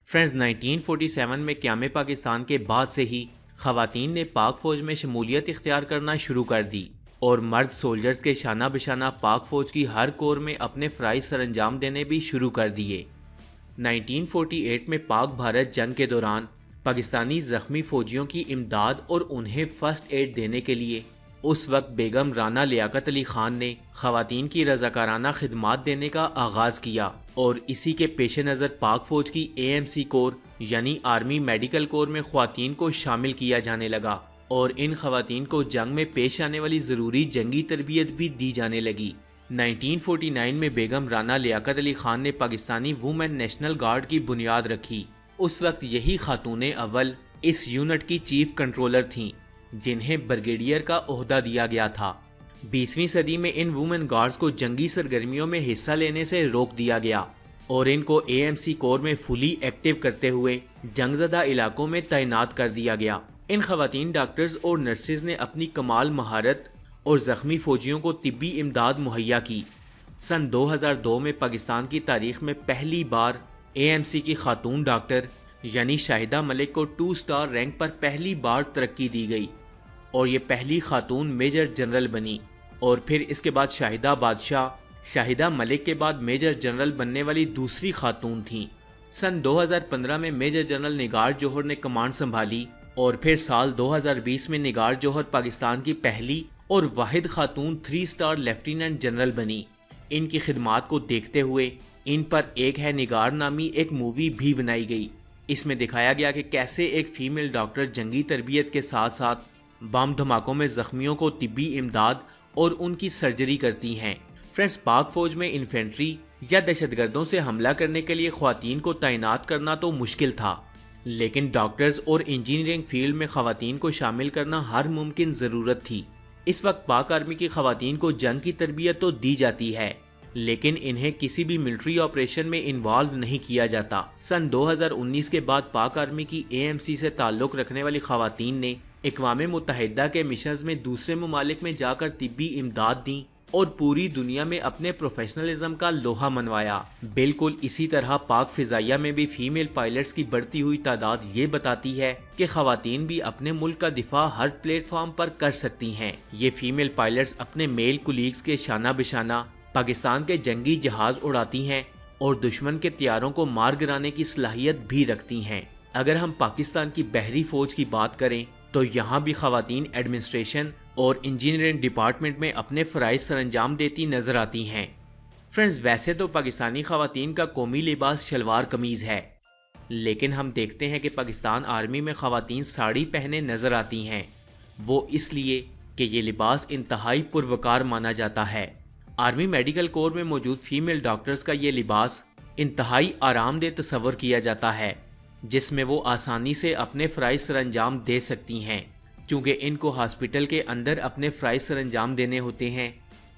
Friends 1947 میں قیام پاکستان کے بعد سے ہی خواتین نے پاک فوج میں شمولیت اختیار کرنا شروع کر دی اور مرد سولجرز کے شانہ بشانہ پاک فوج کی ہر کور میں اپنے فرائض سر انجام دینے بھی شروع کر دیے۔ 1948 میں پاک بھارت جنگ کے دوران پاکستانی زخمی فوجیوں کی امداد اور انہیں فرسٹ ایڈ دینے کے لیے اس وقت بیگم رانا لیاقت علی خان نے خواتین کی رضاکارانہ خدمات دینے کا آغاز کیا، اور اسی کے پیش نظر پاک فوج کی AMC کور یعنی آرمی میڈیکل کور میں خواتین کو شامل کیا جانے لگا، اور ان خواتین کو جنگ میں پیش آنے والی ضروری جنگی تربیت بھی دی جانے لگی۔ 1949 میں بیگم رانا لیاقت علی خان نے پاکستانی وومن نیشنل گارڈ کی بنیاد رکھی۔ اس وقت یہی خاتون اول اس یونٹ کی چیف کنٹرولر تھیں، جنہیں بریگیڈیئر کا عہدہ دیا گیا تھا۔ 20ویں صدی میں ان وومن گارڈز کو جنگی سرگرمیوں میں حصہ لینے سے روک دیا گیا اور ان کو AMC کور میں فلی ایکٹیو کرتے ہوئے جنگ زدہ علاقوں میں تعینات کر دیا گیا۔ ان خواتین ڈاکٹرز اور نرسز نے اپنی کمال مہارت اور زخمی فوجیوں کو طبی امداد مہیا کی۔ سن 2002 میں پاکستان کی تاریخ میں پہلی بار AMC کی خاتون ڈاکٹر یعنی شاہدہ ملک کو 2 سٹار رینک پر پہلی بار ترقی دی گئی، اور یہ پہلی خاتون میجر جنرل بنی، اور پھر اس کے بعد شاہدہ بادشاہ شاہدہ ملک کے بعد میجر جنرل بننے والی دوسری خاتون تھیں۔ سن 2015 میں میجر جنرل نگار جوہر نے کمانڈ سنبھالی، اور پھر سال 2020 میں نگار جوہر پاکستان کی پہلی اور واحد خاتون 3 سٹار لیفٹیننٹ جنرل بنی۔ ان کی خدمات کو دیکھتے ہوئے ان پر ایک ہے نگار نامی ایک مووی بھی بنائی گئی۔ اس میں دکھایا گیا کہ کیسے ایک فیمیل ڈاکٹر جنگی تربیت کے ساتھ ساتھ بم دھماکوں میں زخمیوں کو طبی امداد اور ان کی سرجری کرتی ہیں۔ فرینڈز، پاک فوج میں انفینٹری یا دہشت گردوں سے حملہ کرنے کے لیے خواتین کو تعینات کرنا تو مشکل تھا، لیکن ڈاکٹرز اور انجینئرنگ فیلڈ میں خواتین کو شامل کرنا ہر ممکن ضرورت تھی۔ اس وقت پاک آرمی کی خواتین کو جنگ کی تربیت تو دی جاتی ہے، لیکن انہیں کسی بھی ملٹری آپریشن میں انوالو نہیں کیا جاتا۔ سن 2019 کے بعد پاک آرمی کی AMC سے تعلق رکھنے والی خواتین نے اقوام متحدہ کے مشنز میں دوسرے ممالک میں جا کر طبی امداد دیں اور پوری دنیا میں اپنے پروفیشنلزم کا لوہا منوایا۔ بالکل اسی طرح پاک فضائیہ میں بھی فیمیل پائلٹس کی بڑھتی ہوئی تعداد یہ بتاتی ہے کہ خواتین بھی اپنے ملک کا دفاع ہر پلیٹ فارم پر کر سکتی ہیں۔ یہ فیمیل پائلٹس اپنے میل کولیگز کے شانہ بشانہ پاکستان کے جنگی جہاز اڑاتی ہیں اور دشمن کے طیاروں کو مار گرانے کی صلاحیت بھی رکھتی ہیں۔ اگر ہم پاکستان کی بحری فوج کی بات کریں تو یہاں بھی خواتین ایڈمنسٹریشن اور انجینئرنگ ڈپارٹمنٹ میں اپنے فرائض سر انجام دیتی نظر آتی ہیں۔ فرینڈز، ویسے تو پاکستانی خواتین کا قومی لباس شلوار قمیض ہے، لیکن ہم دیکھتے ہیں کہ پاکستان آرمی میں خواتین ساڑی پہنے نظر آتی ہیں، وہ اس لیے کہ یہ لباس انتہائی پروکار مانا جاتا ہے۔ آرمی میڈیکل کور میں موجود فیمیل ڈاکٹرز کا یہ لباس انتہائی آرام دہ تصور کیا جاتا ہے، جس میں وہ آسانی سے اپنے فرائض سر انجام دے سکتی ہیں۔ چونکہ ان کو ہاسپٹل کے اندر اپنے فرائض سر انجام دینے ہوتے ہیں،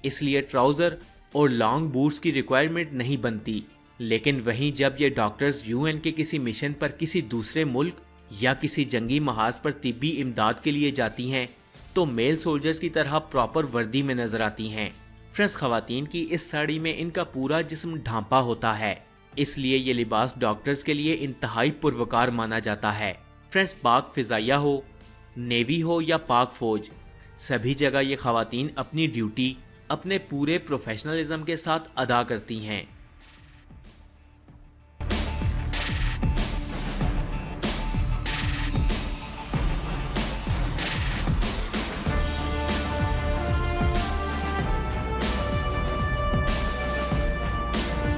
اس لیے ٹراؤزر اور لانگ بوٹس کی ریکوائرمنٹ نہیں بنتی، لیکن وہیں جب یہ ڈاکٹرز UN کے کسی مشن پر کسی دوسرے ملک یا کسی جنگی محاذ پر طبی امداد کے لیے جاتی ہیں تو میل سولجرز کی طرح پراپر وردی میں نظر آتی ہیں۔ فرینڈز، خواتین کی اس ساڑی میں ان کا پورا جسم ڈھانپا ہوتا ہے، اس لیے یہ لباس ڈاکٹرز کے لیے انتہائی پروکار مانا جاتا ہے۔ فرینڈز، پاک فضائیہ ہو، نیوی ہو یا پاک فوج، سبھی جگہ یہ خواتین اپنی ڈیوٹی اپنے پورے پروفیشنلزم کے ساتھ ادا کرتی ہیں۔